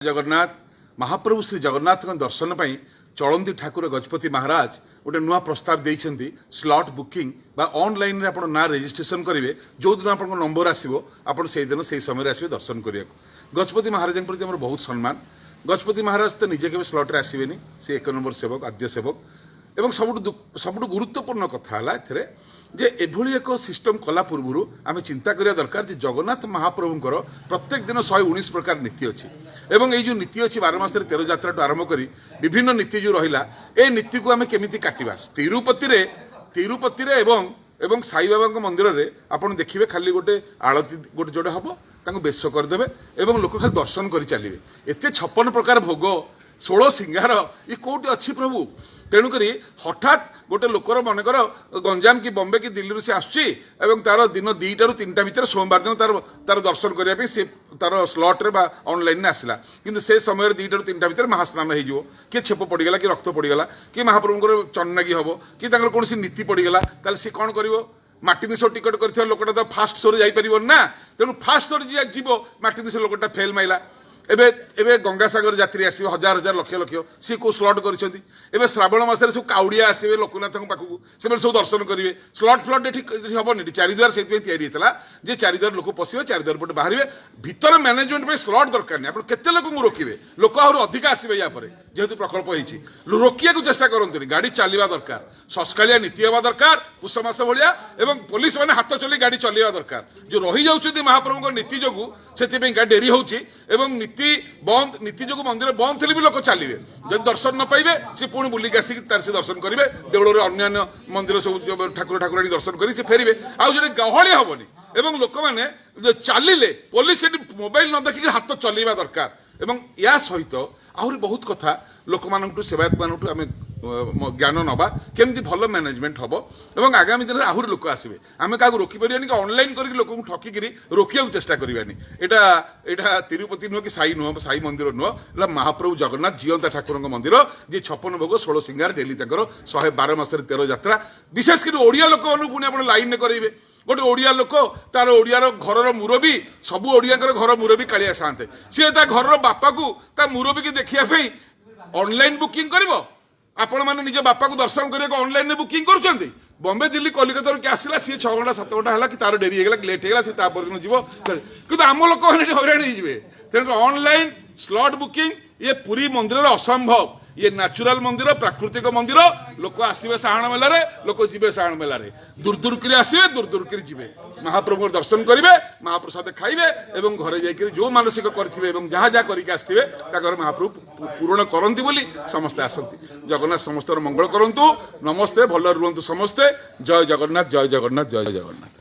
जगन्नाथ महाप्रभु श्री जगन्नाथ दर्शन पर चलती ठाकुर गजपति महाराज गोटे नुआ प्रस्ताव देइछन्ति स्लॉट बुकिंग बा ऑनलाइन रे आपण ना रजिस्ट्रेशन करेंगे जो दिन आप नंबर आसो आप दिन से समय आसवे दर्शन करने गजपति महाराज प्रति आम बहुत सम्मान। गजपति महाराज तो निजे के स्लॉट रे आसबेनि से एक नंबर सेवक आद्य सेवक एवं सबुठ गुरुत्वपूर्ण कथा है जे एभली एक सिस्टम कला पूर्व आम चिंता करिया दरकार जे जगन्नाथ महाप्रभुंकर प्रत्येक दिन 119 प्रकार नीति अच्छी एवं ये जो नीति अच्छी 12 मास 13 यात्रा आरंभ करी विभिन्न नीति जो रहिला ए नीति को आम केमिति काटिबा तिरुपति रे एवं साई बाबा मंदिर रे आपण देखिबे खाली गोटे आलती गोटे जोड़े हम तांको बेश करदेबे एवं लोक खाली दर्शन कर चलिए एते 56 प्रकार भोग 16 सिंगार ये कोटी अच्छी प्रभु तेणुक हठात गोटे लोकर मनकर गंजाम कि बम्बे कि दिल्ली से आसुची तार दिन 2टा ରୁ 3टा भितर सोमवार दिन तार दर्शन करने से तार स्लॉट रे ऑनलाइन आसला किंतु से समय 2टा ରୁ 3टा भितर महास्नान हो किए छेप पड़गला कि रक्त पड़गला कि महाप्रभुंर चन्नागी हम कि कौन नीति पड़गला ताल सी कौन कर माटिनिश टिकट कर लोकटा तो फास्ट शो जापर ना तेणु फास्ट शो जी जीव माटिनिश लोकटा फेल माइला एबे गंगासागर यात्री आसवे हजार हजार लक्ष लक्ष सी को स्लॉट कर श्रावण मसरे सब काउड़िया आसवे लोकनाथ पाखक से सब दर्शन करेंगे स्लॉट फ्लट ये हेनी चारिद्वार से जे चारिद्वार लोक पशे चारिद्वार पटे बाहर भीतर मैनेजमेंट में स्लॉट दरकार नहीं आप लोक रोकवे लोक आहुरी अधिक आसवे या जेहेतु प्रकल्प होती रोकिया चेष्टा करते गाड़ी चलवा दरकार सस्कालिया नीति हवा दरकार पुष मास भाया एवं पुलिस मैंने हाथ चल गाड़ी चलवा दरकार जो रही जाऊँ महाप्रभु नीति जो से डेरी हो नीति जो मंदिर बंद थे भी लोक चलिए जब दर्शन न पाइबे सी पुणी बुलिक आसिक से दर्शन करेंगे देवल अन्य मंदिर सब ठाकुर ठाकुराणी दर्शन कर फेरवे आउ गहली हेनी एवं लोक मैंने चलिए पुलिस मोबाइल न देखिक हाथ चलवा दरकार एवं या सहित आहरी बहुत कथा लोक मानू सेवायत मानू आम ज्ञान नवा केमती भल मैनेजमेंट हम और आगामी दिन में आहरी लोक आसवे आम क्या रोकीपर कि ऑनलाइन करके लोक ठकिक रोकिया चेष्टा करानी यहाँ तिरुपति नुह कि साई मंदिर नुह महाप्रभु जगन्नाथ जीवंता ठाकुर मंदिर जी 56 भोग 16 सिंगार डेली 112 मास 13 यात्रा विशेषकर ओडिया लोक पुणी आप लाइन करेंगे गोटे ओडिया लोक तार ओडियार घर मुरबी सबू ओडिया घर मुरबी कालिया साते सी घर बापा को मुरबी की देखा ऑनलाइन बुकिंग कर आपण मैंने निज बापा को दर्शन करने ऑनलाइन बुकिंग कर बॉम्बे दिल्ली कलिकता कि आसला सी 6 घंटा 7 घंटा है कि तार डेरी होगा लेट होगा सी दिन जीव कि आम लोक हईराण हो तेणु ऑनलाइन स्लॉट बुकिंग ये पूरी मंदिर असंभव ये नेचुरल मंदिर प्राकृतिक मंदिर लोक आसवे साहण मेलारे लोक जीवे साहण मेलारे दूर दूर कर आसवे दूर दूर कर जीवे महाप्रभु दर्शन करेंगे महाप्रसाद खाइबे एवं घरे जाकर जो मानसिक करेंगे जहाँ जहाँ करके महाप्रभु पूरण करती बोली समस्ते आसती जगन्नाथ समस्त मंगल करंतु नमस्ते भल रुहतु समस्ते जय जगन्नाथ जय जगन्नाथ जय जगन्नाथ।